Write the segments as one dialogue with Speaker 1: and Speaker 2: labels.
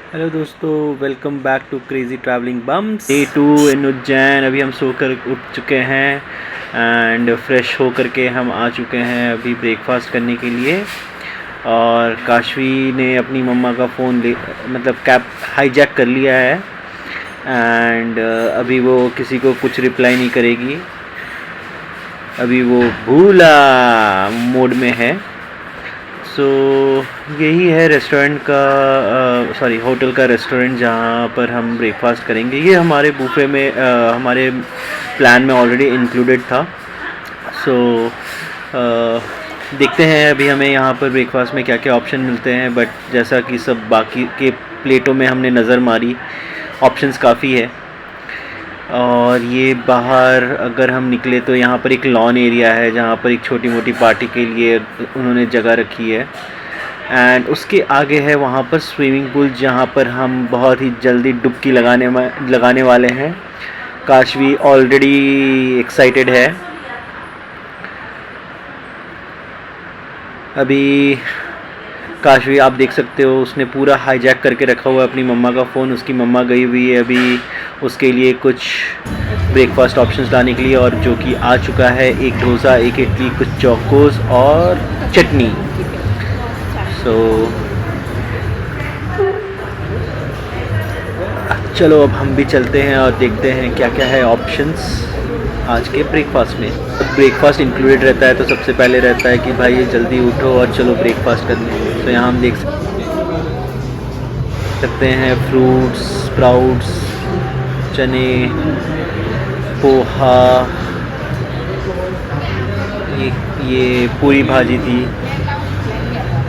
Speaker 1: Hello दोस्तों, welcome back to crazy travelling bums day 2 in Ujjain. अभी हम सोकर उठ चुके हैं एंड फ्रेश होकर के हम आ चुके हैं अभी ब्रेकफास्ट करने के लिए। और काशवी ने अपनी मम्मा का फ़ोन कैब हाईजैक कर लिया है एंड अभी वो किसी को कुछ रिप्लाई नहीं करेगी। अभी वो भूला मोड में है। सो यही है रेस्टोरेंट का होटल का रेस्टोरेंट जहाँ पर हम ब्रेकफास्ट करेंगे। ये हमारे बुफे में हमारे प्लान में ऑलरेडी इंक्लूडेड था। सो देखते हैं अभी हमें यहाँ पर ब्रेकफास्ट में क्या क्या ऑप्शन मिलते हैं। बट जैसा कि सब बाकी के प्लेटों में हमने नज़र मारी, ऑप्शंस काफ़ी है। और ये बाहर अगर हम निकले तो यहाँ पर एक लॉन एरिया है जहाँ पर एक छोटी मोटी पार्टी के लिए उन्होंने जगह रखी है। एंड उसके आगे है वहाँ पर स्विमिंग पूल जहाँ पर हम बहुत ही जल्दी डुबकी लगाने वाले हैं। काशवी ऑलरेडी एक्साइटेड है। अभी काशवी आप देख सकते हो, उसने पूरा हाईजैक करके रखा हुआ है अपनी मम्मा का फ़ोन। उसकी मम्मा गई हुई है अभी उसके लिए कुछ ब्रेकफास्ट ऑप्शंस लाने के लिए, और जो कि आ चुका है एक डोसा, एक इडली, कुछ चौकोस और चटनी। सो चलो अब हम भी चलते हैं और देखते हैं क्या क्या है ऑप्शंस आज के ब्रेकफास्ट में। ब्रेकफास्ट इंक्लूडेड रहता है तो सबसे पहले रहता है कि भाई ये जल्दी उठो और चलो ब्रेकफास्ट करने। तो यहाँ हम देख सकते हैं फ्रूट्स, स्प्राउट्स, चने, पोहा, ये पूरी भाजी थी।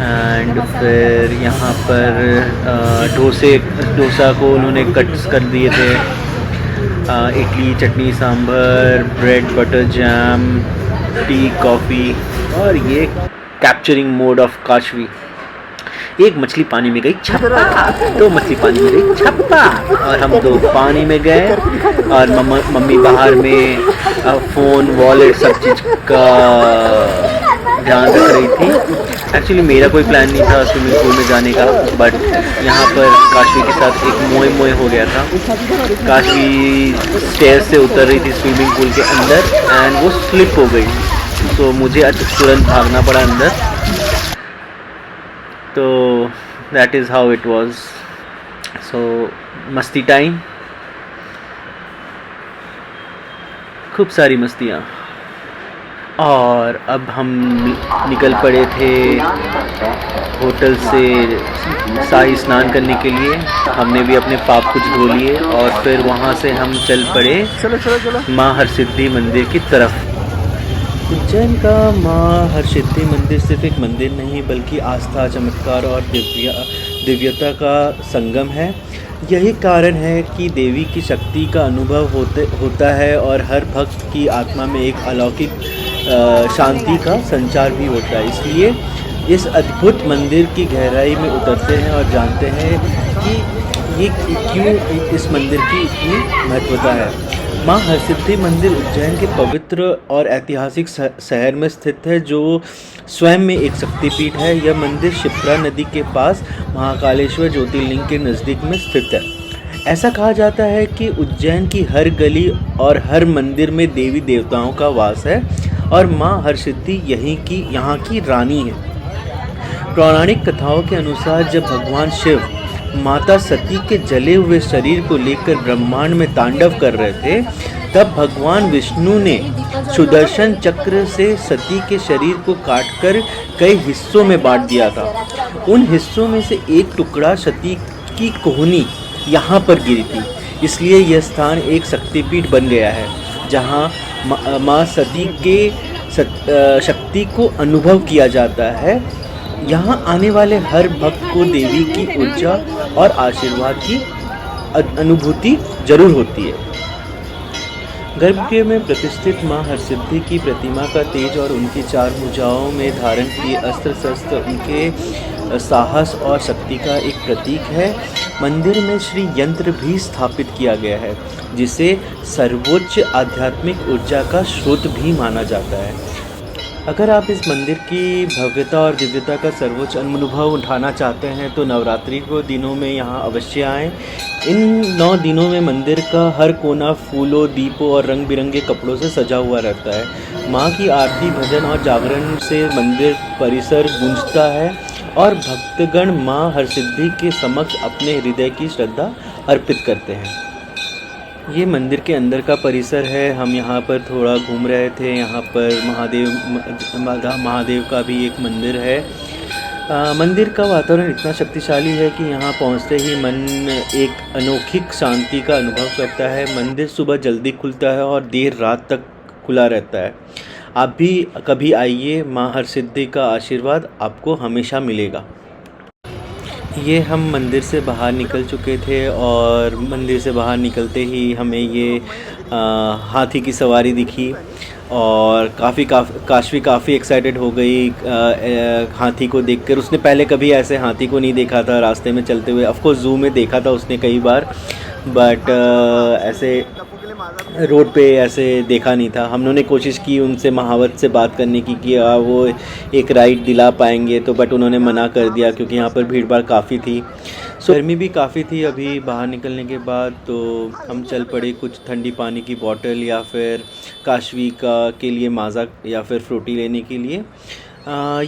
Speaker 1: एंड फिर यहाँ पर डोसा को उन्होंने कट्स कर दिए थे। Idli, chutney, sambar, bread, butter jam, tea, coffee. और ये कैप्चरिंग मोड ऑफ काशवी। एक मछली पानी में गई छप्पा, दो मछली पानी में गई छप्पा, और हम दो पानी में गए। और मम्मी बाहर में फ़ोन, वॉलेट, सब चीज़ का ध्यान रख रही थी। एक्चुअली मेरा कोई प्लान नहीं था स्विमिंग पूल में जाने का, बट यहाँ पर काशवी के साथ एक मोए हो गया था। काशवी स्टेयर से उतर रही थी स्विमिंग पूल के अंदर एंड वो स्लिप हो गई। तो मुझे तुरंत भागना पड़ा अंदर। तो that is how it was. So मस्ती टाइम, खूब सारी मस्तियाँ। और अब हम निकल पड़े थे होटल से शाही स्नान करने के लिए। हमने भी अपने पाप कुछ धो लिए और फिर वहाँ से हम चल पड़े माँ हरसिद्धि मंदिर की तरफ। उज्जैन का माँ हरसिद्धि मंदिर सिर्फ एक मंदिर नहीं बल्कि आस्था, चमत्कार और दिव्यता का संगम है। यही कारण है कि देवी की शक्ति का अनुभव होता है और हर भक्त की आत्मा में एक अलौकिक शांति का संचार भी होता है। इसलिए इस अद्भुत मंदिर की गहराई में उतरते हैं और जानते हैं कि ये क्यों इस मंदिर की इतनी महत्वता है। माँ हरसिद्धि मंदिर उज्जैन के पवित्र और ऐतिहासिक शहर में स्थित है, जो स्वयं में एक शक्तिपीठ है। यह मंदिर शिप्रा नदी के पास महाकालेश्वर ज्योतिर्लिंग के नज़दीक में स्थित है। ऐसा कहा जाता है कि उज्जैन की हर गली और हर मंदिर में देवी देवताओं का वास है और माँ हरसिद्धि यहाँ की रानी है। पौराणिक कथाओं के अनुसार जब भगवान शिव माता सती के जले हुए शरीर को लेकर ब्रह्मांड में तांडव कर रहे थे, तब भगवान विष्णु ने सुदर्शन चक्र से सती के शरीर को काटकर कई हिस्सों में बांट दिया था। उन हिस्सों में से एक टुकड़ा सती की कोहनी यहाँ पर गिरी थी। इसलिए यह स्थान एक शक्तिपीठ बन गया है, जहाँ माँ सती के शक्ति को अनुभव किया जाता है। यहाँ आने वाले हर भक्त को देवी की ऊर्जा और आशीर्वाद की अनुभूति जरूर होती है। गर्भगृह में प्रतिष्ठित माँ हरसिद्धि की प्रतिमा का तेज और उनकी चार भुजाओं में धारण किए अस्त्र शस्त्र उनके साहस और शक्ति का एक प्रतीक है। मंदिर में श्री यंत्र भी स्थापित किया गया है, जिसे सर्वोच्च आध्यात्मिक ऊर्जा का स्रोत भी माना जाता है। अगर आप इस मंदिर की भव्यता और दिव्यता का सर्वोच्च अनुभव उठाना चाहते हैं तो नवरात्रि को दिनों में यहाँ अवश्य आएं। इन 9 दिनों में मंदिर का हर कोना फूलों, दीपों और रंग बिरंगे कपड़ों से सजा हुआ रहता है। माँ की आरती, भजन और जागरण से मंदिर परिसर गूंजता है और भक्तगण माँ हरसिद्धि के समक्ष अपने हृदय की श्रद्धा अर्पित करते हैं। ये मंदिर के अंदर का परिसर है। हम यहाँ पर थोड़ा घूम रहे थे। यहाँ पर महादेव का भी एक मंदिर है। मंदिर का वातावरण इतना शक्तिशाली है कि यहाँ पहुँचते ही मन एक अनोखी शांति का अनुभव करता है। मंदिर सुबह जल्दी खुलता है और देर रात तक खुला रहता है। आप भी कभी आइए, माँ हरसिद्धि का आशीर्वाद आपको हमेशा मिलेगा। ये हम मंदिर से बाहर निकल चुके थे और मंदिर से बाहर निकलते ही हमें ये हाथी की सवारी दिखी और काशवी काफ़ी एक्साइटेड हो गई हाथी को देखकर। उसने पहले कभी ऐसे हाथी को नहीं देखा था रास्ते में चलते हुए। ऑफ कोर्स ज़ू में देखा था उसने कई बार, बट ऐसे रोड पे ऐसे देखा नहीं था। हम लोगों ने कोशिश की उनसे महावत से बात करने की कि वो एक राइड दिला पाएंगे, तो बट उन्होंने मना कर दिया क्योंकि यहाँ पर भीड़ भाड़ काफ़ी थी। सो गर्मी भी काफ़ी थी अभी बाहर निकलने के बाद। तो हम चल पड़े कुछ ठंडी पानी की बोतल या फिर काशवी के लिए माज़ा या फिर फ्रूटी लेने के लिए।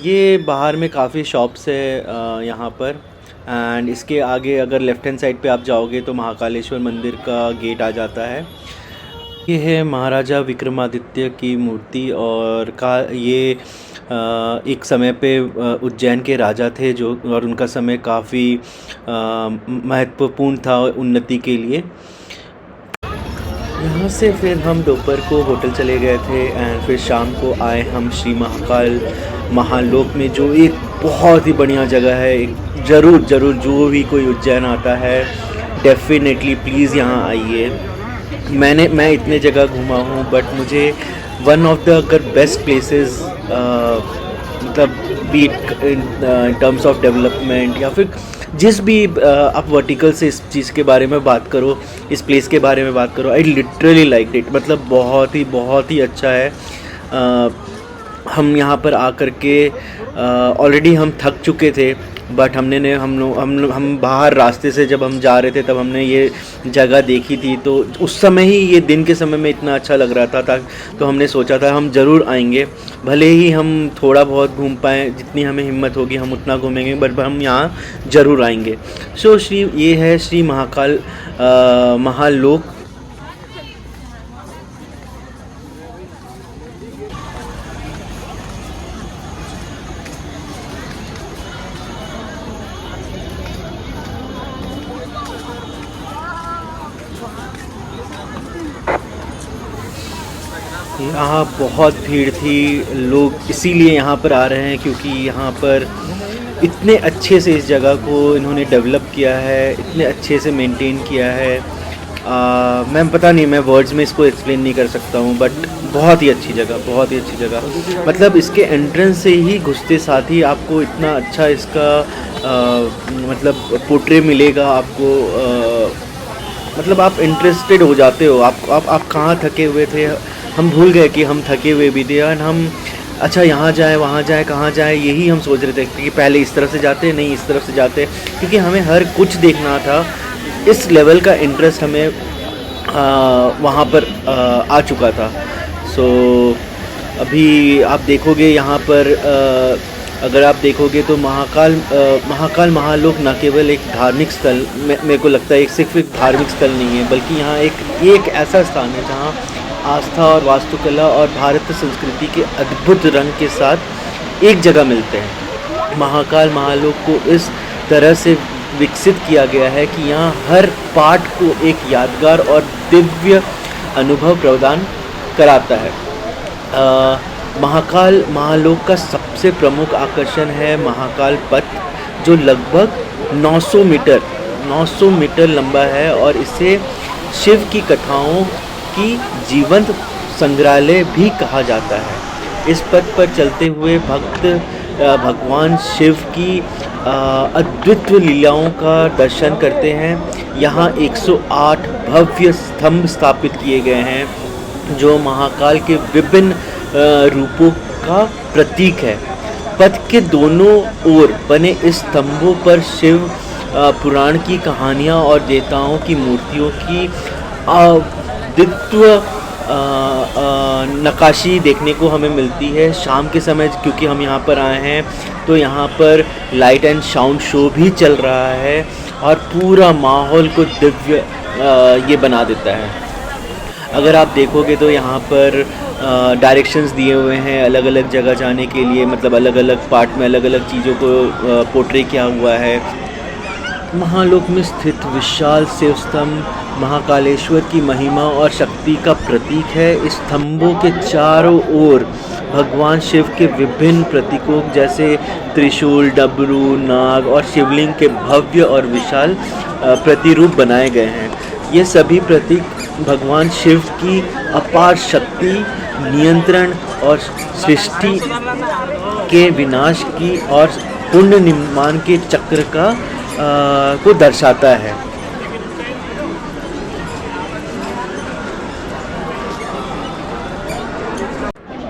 Speaker 1: ये बाहर में काफ़ी शॉप्स है यहाँ पर। एंड इसके आगे अगर लेफ़्ट हैंड साइड पे आप जाओगे तो महाकालेश्वर मंदिर का गेट आ जाता है। ये है महाराजा विक्रमादित्य की मूर्ति और ये एक समय पे उज्जैन के राजा थे जो, और उनका समय काफ़ी महत्वपूर्ण था उन्नति के लिए। यहाँ से फिर हम दोपहर को होटल चले गए थे एंड फिर शाम को आए हम श्री महाकाल महालोक में, जो एक बहुत ही बढ़िया जगह है। ज़रूर जो भी कोई उज्जैन आता है डेफिनेटली प्लीज़ यहाँ आइए। मैं इतने जगह घूमा हूँ बट मुझे वन ऑफ द अगर बेस्ट प्लेसेस मतलब be in terms of development या फिर जिस भी आप वर्टिकल से इस चीज़ के बारे में बात करो, इस प्लेस के बारे में बात करो, आई लिटरली लाइक इट। मतलब बहुत ही अच्छा है। हम यहाँ पर आकर के ऑलरेडी हम थक चुके थे, बट हम बाहर रास्ते से जब हम जा रहे थे तब हमने ये जगह देखी थी, तो उस समय ही ये दिन के समय में इतना अच्छा लग रहा था तो हमने सोचा था हम ज़रूर आएंगे। भले ही हम थोड़ा बहुत घूम पाएँ, जितनी हमें हिम्मत होगी हम उतना घूमेंगे, बट हम यहाँ ज़रूर आएंगे। सो ये है श्री महाकाल महालोक। यहाँ बहुत भीड़ थी। लोग इसीलिए यहाँ पर आ रहे हैं क्योंकि यहाँ पर इतने अच्छे से इस जगह को इन्होंने डेवलप किया है, इतने अच्छे से मेंटेन किया है। मैं पता नहीं, मैं वर्ड्स में इसको एक्सप्लेन नहीं कर सकता हूँ, बट बहुत ही अच्छी जगह। मतलब इसके एंट्रेंस से ही घुसते साथ ही आपको इतना अच्छा इसका मतलब पोर्ट्रे मिलेगा आपको। मतलब आप इंटरेस्टेड हो जाते हो। आप कहाँ थके हुए थे, हम भूल गए कि हम थके हुए भी थे और हम अच्छा यहाँ जाए वहाँ जाए कहाँ जाए यही हम सोच रहे थे कि पहले इस तरफ से जाते नहीं इस तरफ से जाते, क्योंकि हमें हर कुछ देखना था। इस लेवल का इंटरेस्ट हमें वहाँ पर आ चुका था। सो अभी आप देखोगे यहाँ पर अगर आप देखोगे तो महाकाल महालोक न केवल एक धार्मिक स्थल, मेरे को लगता है सिर्फ एक धार्मिक स्थल नहीं है, बल्कि यहाँ एक ऐसा स्थान है जहाँ आस्था और वास्तुकला और भारतीय संस्कृति के अद्भुत रंग के साथ एक जगह मिलते हैं। महाकाल महालोक को इस तरह से विकसित किया गया है कि यहाँ हर पाठ को एक यादगार और दिव्य अनुभव प्रदान कराता है। महाकाल महालोक का सबसे प्रमुख आकर्षण है महाकाल पथ, जो लगभग 900 मीटर लंबा है और इसे शिव की कथाओं की जीवंत संग्रहालय भी कहा जाता है। इस पथ पर चलते हुए भक्त भगवान शिव की अद्वितीय लीलाओं का दर्शन करते हैं। यहाँ 108 भव्य स्तंभ स्थापित किए गए हैं जो महाकाल के विभिन्न रूपों का प्रतीक है। पथ के दोनों ओर बने इस स्तंभों पर शिव पुराण की कहानियाँ और देवताओं की मूर्तियों की अद्वितीय नक्काशी देखने को हमें मिलती है। शाम के समय क्योंकि हम यहाँ पर आए हैं तो यहाँ पर लाइट एंड साउंड शो भी चल रहा है और पूरा माहौल को दिव्य ये बना देता है। अगर आप देखोगे तो यहाँ पर डायरेक्शंस दिए हुए हैं अलग अलग जगह जाने के लिए, मतलब अलग अलग पार्ट में अलग अलग चीज़ों को पोर्ट्रे किया हुआ है। महालोक में स्थित विशाल शिव स्तंभ महाकालेश्वर की महिमा और शक्ति का प्रतीक है। इस स्तंभों के चारों ओर भगवान शिव के विभिन्न प्रतीकों जैसे त्रिशूल, डमरू, नाग और शिवलिंग के भव्य और विशाल प्रतिरूप बनाए गए हैं। ये सभी प्रतीक भगवान शिव की अपार शक्ति, नियंत्रण और सृष्टि के विनाश की और पुण्य निर्माण के चक्र को दर्शाता है।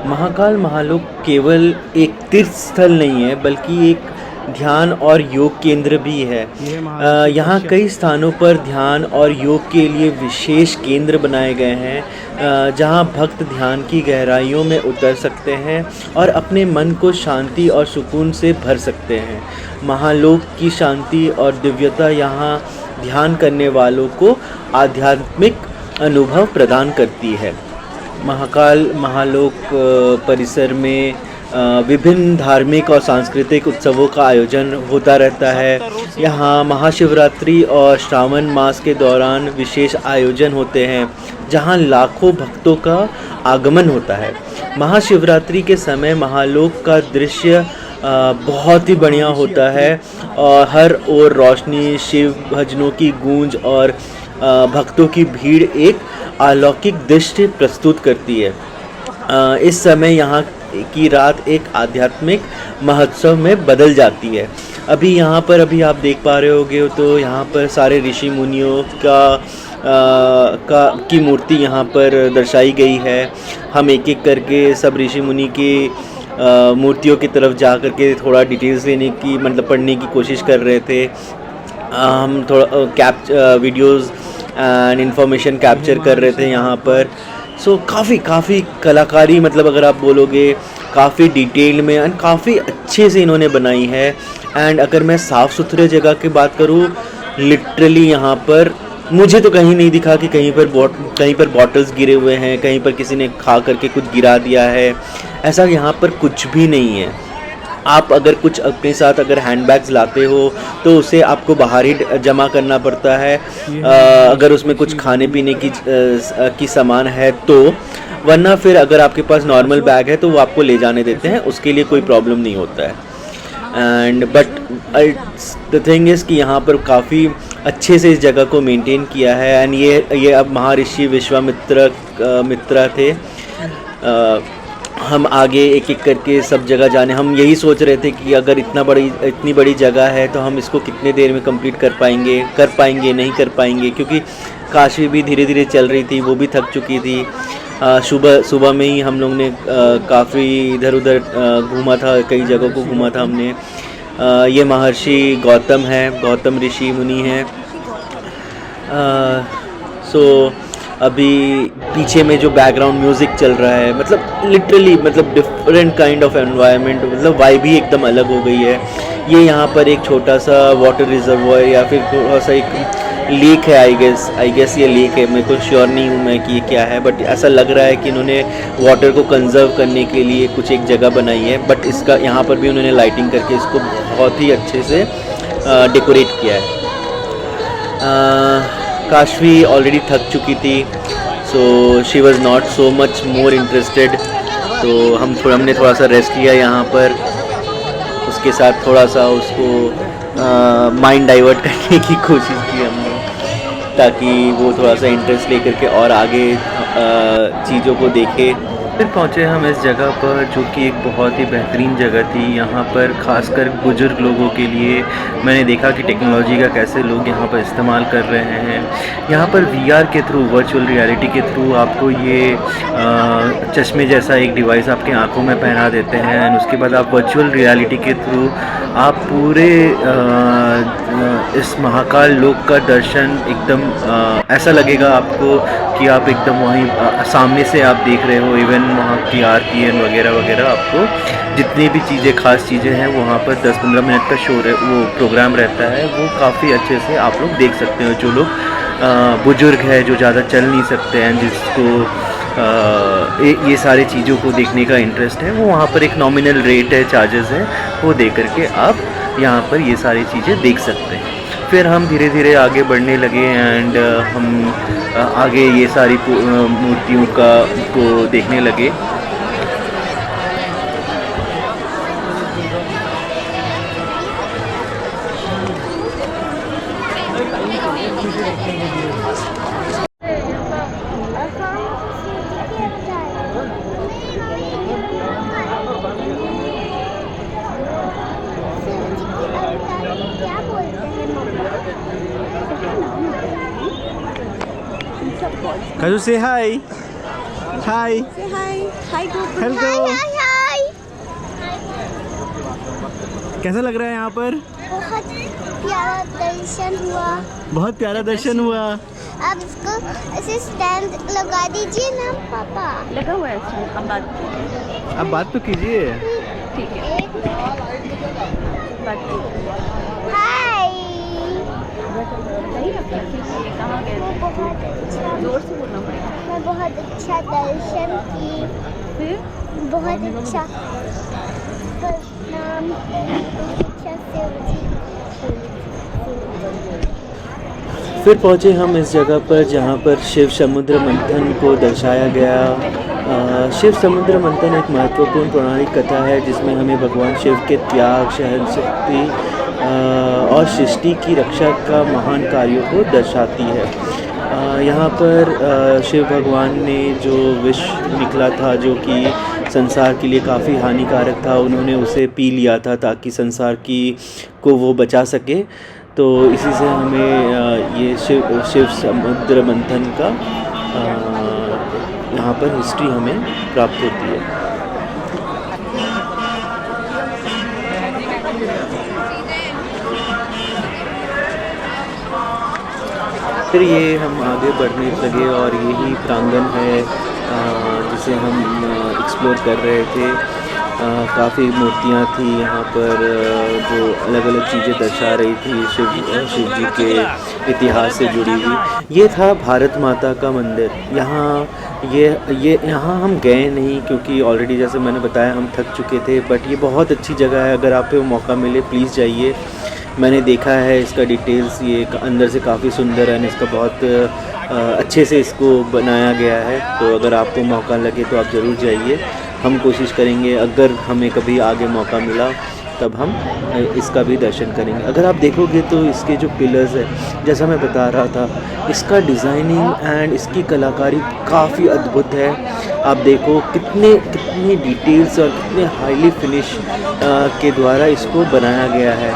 Speaker 1: महाकाल महालोक केवल एक तीर्थ स्थल नहीं है बल्कि एक ध्यान और योग केंद्र भी है। यहाँ कई स्थानों पर ध्यान और योग के लिए विशेष केंद्र बनाए गए हैं जहाँ भक्त ध्यान की गहराइयों में उतर सकते हैं और अपने मन को शांति और सुकून से भर सकते हैं। महालोक की शांति और दिव्यता यहाँ ध्यान करने वालों को आध्यात्मिक अनुभव प्रदान करती है। महाकाल महालोक परिसर में विभिन्न धार्मिक और सांस्कृतिक उत्सवों का आयोजन होता रहता है। यहाँ महाशिवरात्रि और श्रावण मास के दौरान विशेष आयोजन होते हैं जहाँ लाखों भक्तों का आगमन होता है। महाशिवरात्रि के समय महालोक का दृश्य बहुत ही बढ़िया होता है और हर ओर रोशनी, शिव भजनों की गूंज और भक्तों की भीड़ एक अलौकिक दृश्य प्रस्तुत करती है। इस समय यहाँ की रात एक आध्यात्मिक महोत्सव में बदल जाती है। अभी यहाँ पर आप देख पा रहे होगे तो यहाँ पर सारे ऋषि मुनियों की मूर्ति यहाँ पर दर्शाई गई है। हम एक एक करके सब ऋषि मुनि की मूर्तियों की तरफ जा कर के थोड़ा डिटेल्स लेने की, मतलब पढ़ने की कोशिश कर रहे थे। हम थोड़ा वीडियोस एंड इन्फॉर्मेशन कैप्चर कर रहे थे यहाँ पर। सो काफ़ी कलाकारी, मतलब अगर आप बोलोगे काफ़ी डिटेल में एंड काफ़ी अच्छे से इन्होंने बनाई है। एंड अगर मैं साफ़ सुथरे जगह की बात करूँ, लिटरली यहाँ पर मुझे तो कहीं नहीं दिखा कि कहीं पर बॉटल्स गिरे हुए हैं, कहीं पर किसी ने खा करके कुछ गिरा दिया है। ऐसा यहाँ पर कुछ भी नहीं है। आप अगर कुछ अपने साथ अगर हैंडबैग्स लाते हो तो उसे आपको बाहर ही जमा करना पड़ता है अगर उसमें कुछ खाने पीने की सामान है तो, वरना फिर अगर आपके पास नॉर्मल बैग है तो वो आपको ले जाने देते हैं, उसके लिए कोई प्रॉब्लम नहीं होता है। And but the thing is कि यहाँ पर काफ़ी अच्छे से इस जगह को मेंटेन किया है। एंड ये अब महर्षि विश्वामित्र थे। हम आगे एक एक करके सब जगह जाने, हम यही सोच रहे थे कि अगर इतनी बड़ी जगह है तो हम इसको कितने देर में कंप्लीट कर पाएंगे नहीं कर पाएंगे, क्योंकि काशी भी धीरे धीरे चल रही थी, वो भी थक चुकी थी। सुबह में ही हम लोग ने काफ़ी इधर उधर घूमा था, कई जगहों को घूमा था हमने। ये महर्षि गौतम ऋषि मुनि हैं। सो अभी पीछे में जो बैकग्राउंड म्यूज़िक चल रहा है, मतलब लिटरली मतलब डिफरेंट काइंड ऑफ एनवायरनमेंट, मतलब वाइब ही एकदम अलग हो गई है। ये यहाँ पर एक छोटा सा वाटर रिजर्वॉयर या फिर थोड़ा सा एक लेक है, आई गेस ये लेक है, मेरे को श्योर नहीं हूँ मैं कि ये क्या है, बट ऐसा लग रहा है कि इन्होंने वाटर को कंजर्व करने के लिए कुछ एक जगह बनाई है। बट इसका यहाँ पर भी उन्होंने लाइटिंग करके इसको बहुत ही अच्छे से डेकोरेट किया है। काशवी ऑलरेडी थक चुकी थी, so she was not so much more interested, तो हमने थोड़ा सा रेस्ट लिया यहाँ पर। उसके साथ थोड़ा सा उसको माइंड डाइवर्ट करने की कोशिश की हमने, ताकि वो थोड़ा सा इंटरेस्ट लेकर के और आगे चीज़ों को देखे। फिर पहुँचे हम इस जगह पर जो कि एक बहुत ही बेहतरीन जगह थी। यहाँ पर ख़ासकर बुज़ुर्ग लोगों के लिए मैंने देखा कि टेक्नोलॉजी का कैसे लोग यहाँ पर इस्तेमाल कर रहे हैं। यहाँ पर वीआर के थ्रू, वर्चुअल रियलिटी के थ्रू आपको ये चश्मे जैसा एक डिवाइस आपके आँखों में पहना देते हैं एंड उसके बाद आप वर्चुअल रियलिटी के थ्रू आप पूरे इस महाकाल लोक का दर्शन एकदम ऐसा लगेगा आपको कि आप एकदम वहीं सामने से आप देख रहे हो। इवन वहाँ की आरती एंड वगैरह वगैरह आपको जितनी भी चीज़ें खास चीज़ें हैं वहाँ पर 10-15 मिनट का शो वो प्रोग्राम रहता है, वो काफ़ी अच्छे से आप लोग देख सकते हो। जो लोग बुज़ुर्ग है, जो ज़्यादा चल नहीं सकते हैं, जिसको ये सारी चीज़ों को देखने का इंटरेस्ट है, वो वहाँ पर एक नॉमिनल रेट है, चार्जेस है, वो दे करके आप यहाँ पर ये सारी चीज़ें देख सकते हैं। फिर हम धीरे धीरे आगे बढ़ने लगे एंड हम आगे ये सारी मूर्तियों को देखने लगे।
Speaker 2: Kazu, say hi. Hi.
Speaker 3: Say hi. Hi, Gopal.
Speaker 2: Hello.
Speaker 3: Hi.
Speaker 2: कैसा लग रहा है यहाँ पर?
Speaker 3: बहुत प्यारा दर्शन हुआ।
Speaker 2: बहुत प्यारा दर्शन हुआ।
Speaker 3: अब इसको ऐसे स्टैंड लगा दीजिए ना पापा।
Speaker 4: लगा हुआ है अच्छा, अब बात कीजिए।
Speaker 2: अब बात तो कीजिए।
Speaker 4: ठीक है, बात कीजिए।
Speaker 3: हाय।
Speaker 4: बताइए आप कैसे कहाँ गए थे?
Speaker 3: बहुत अच्छा।
Speaker 4: जोर से बोलना पड़ेगा।
Speaker 3: मैं बहुत अच्छा दर्शन की।
Speaker 4: फिर
Speaker 3: बहुत अच्छा प्रणाम। अच्छा शिव जी।
Speaker 1: फिर पहुँचे हम इस जगह पर जहाँ पर शिव समुद्र मंथन को दर्शाया गया। शिव समुद्र मंथन एक महत्वपूर्ण पौराणिक कथा है जिसमें हमें भगवान शिव के त्याग, सहनशक्ति और सृष्टि की रक्षा का महान कार्यों को दर्शाती है। यहाँ पर शिव भगवान ने जो विष निकला था जो कि संसार के लिए काफ़ी हानिकारक था, उन्होंने उसे पी लिया था ताकि संसार को वो बचा सके। तो इसी से हमें ये शिव समुद्र मंथन का यहाँ पर हिस्ट्री हमें प्राप्त होती है। फिर ये हम आगे बढ़ने लगे और यही प्रांगण है जिसे हम एक्सप्लोर कर रहे थे। काफ़ी मूर्तियाँ थी यहाँ पर जो अलग अलग चीज़ें दर्शा रही थी शिव जी के इतिहास से जुड़ी हुई। ये था भारत माता का मंदिर। यहाँ हम गए नहीं क्योंकि ऑलरेडी जैसे मैंने बताया हम थक चुके थे, बट ये बहुत अच्छी जगह है। अगर आपको मौका मिले प्लीज़ जाइए। मैंने देखा है इसका डिटेल्स, ये अंदर से काफ़ी सुंदर है, इसका बहुत अच्छे से इसको बनाया गया है। तो अगर आपको मौका लगे तो आप ज़रूर जाइए। हम कोशिश करेंगे, अगर हमें कभी आगे मौका मिला तब हम इसका भी दर्शन करेंगे। अगर आप देखोगे तो इसके जो पिलर्स है, जैसा मैं बता रहा था, इसका डिज़ाइनिंग एंड इसकी कलाकारी काफ़ी अद्भुत है। आप देखो कितने डिटेल्स और कितने हाईली फिनिश के द्वारा इसको बनाया गया है।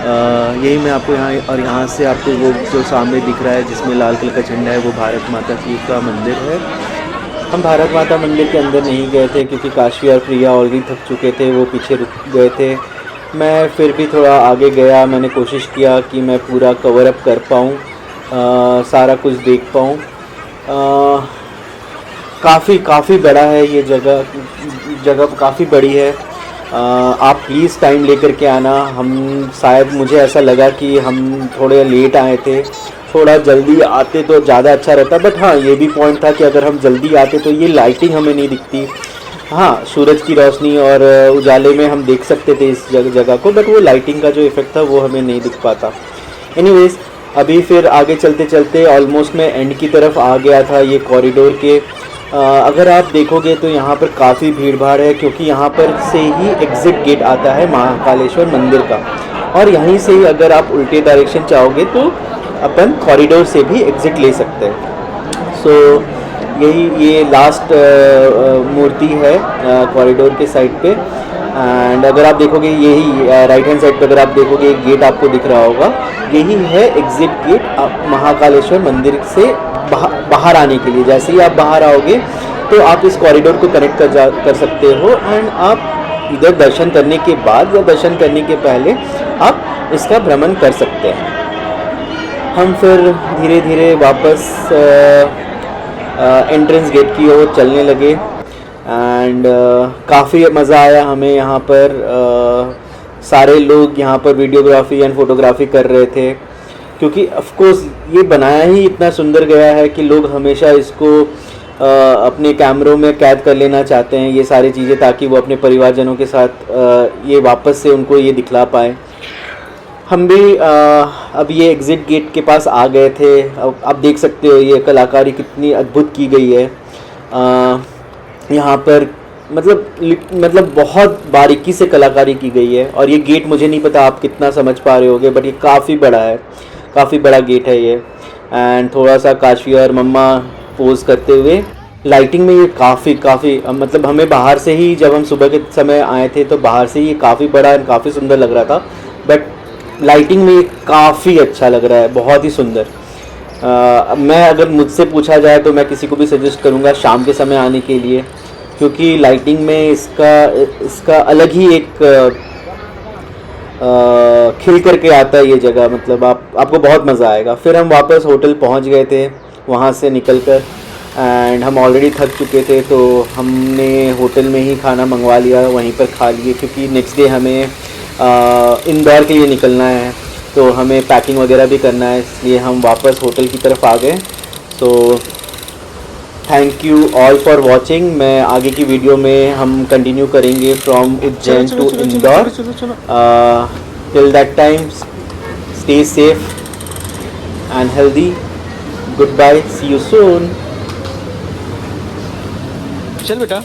Speaker 1: यही मैं आपको यहाँ से आपको वो जो सामने दिख रहा है जिसमें लाल कलर का झंडा है, वो भारत माता की का मंदिर है। हम भारत माता मंदिर के अंदर नहीं गए थे क्योंकि काशी और प्रिया ऑलरेडी थक चुके थे, वो पीछे रुक गए थे। मैं फिर भी थोड़ा आगे गया, मैंने कोशिश किया कि मैं पूरा कवर अप कर पाऊँ, सारा कुछ देख पाऊँ। काफ़ी बड़ा है ये जगह काफ़ी बड़ी है। आप प्लीज़ टाइम लेकर के आना। मुझे ऐसा लगा कि हम थोड़े लेट आए थे, थोड़ा जल्दी आते तो ज़्यादा अच्छा रहता। बट हाँ, ये भी पॉइंट था कि अगर हम जल्दी आते तो ये लाइटिंग हमें नहीं दिखती। हाँ, सूरज की रोशनी और उजाले में हम देख सकते थे इस जगह को, बट वो लाइटिंग का जो इफ़ेक्ट था वो हमें नहीं दिख पाता। एनीवेज़, अभी फिर आगे चलते चलते ऑलमोस्ट मैं एंड की तरफ आ गया था ये कॉरिडोर के। अगर आप देखोगे तो यहाँ पर काफ़ी भीड़ भाड़ है क्योंकि यहाँ पर से ही एग्ज़िट गेट आता है महाकालेश्वर मंदिर का, और यहीं से ही अगर आप उल्टे डायरेक्शन चाहोगे तो अपन कॉरिडोर से भी एग्ज़िट ले सकते हैं। सो यही ये लास्ट मूर्ति है कॉरिडोर के साइड पे। एंड अगर आप देखोगे यही राइट हैंड साइड पे अगर आप देखोगे एक गेट आपको दिख रहा होगा, यही है एग्जिट गेट महाकालेश्वर मंदिर से बाहर आने के लिए। जैसे ही आप बाहर आओगे तो आप इस कॉरिडोर को कनेक्ट कर सकते हो एंड आप इधर दर्शन करने के बाद या दर्शन करने के पहले आप इसका भ्रमण कर सकते हैं। हम फिर धीरे धीरे वापस एंट्रेंस गेट की ओर चलने लगे एंड काफ़ी मज़ा आया हमें यहाँ पर। सारे लोग यहाँ पर वीडियोग्राफी एंड फोटोग्राफी कर रहे थे, क्योंकि ऑफ कोर्स ये बनाया ही इतना सुंदर गया है कि लोग हमेशा इसको अपने कैमरों में कैद कर लेना चाहते हैं ये सारी चीज़ें, ताकि वो अपने परिवारजनों के साथ ये वापस से उनको ये दिखला पाए। हम भी अब ये एग्ज़िट गेट के पास आ गए थे। अब आप देख सकते हो ये कलाकारी कितनी अद्भुत की गई है यहाँ पर। मतलब बहुत बारीकी से कलाकारी की गई है। और ये गेट मुझे नहीं पता आप कितना समझ पा रहे होगे, बट ये काफ़ी बड़ा है, काफ़ी बड़ा गेट है ये। एंड थोड़ा सा काशी और मम्मा पोज करते हुए। लाइटिंग में ये काफ़ी मतलब हमें बाहर से ही, जब हम सुबह के समय आए थे तो बाहर से ही ये काफ़ी बड़ा एंड काफ़ी सुंदर लग रहा था, बट लाइटिंग में ये काफ़ी अच्छा लग रहा है, बहुत ही सुंदर। मैं अगर मुझसे पूछा जाए तो मैं किसी को भी सजेस्ट करूँगा शाम के समय आने के लिए, क्योंकि लाइटिंग में इसका अलग ही एक खिल करके आता है ये जगह। मतलब आपको बहुत मज़ा आएगा। फिर हम वापस होटल पहुंच गए थे वहाँ से निकलकर, एंड हम ऑलरेडी थक चुके थे तो हमने होटल में ही खाना मंगवा लिया, वहीं पर खा लिए, क्योंकि नेक्स्ट डे हमें इंदौर के लिए निकलना है तो हमें पैकिंग वगैरह भी करना है, इसलिए हम वापस होटल की तरफ आ गए। So thank you all for watching. मैं आगे की वीडियो में हम कंटिन्यू करेंगे from Ujjain to Indore. Till that time stay safe and healthy. Goodbye, see you soon.
Speaker 2: चल बेटा।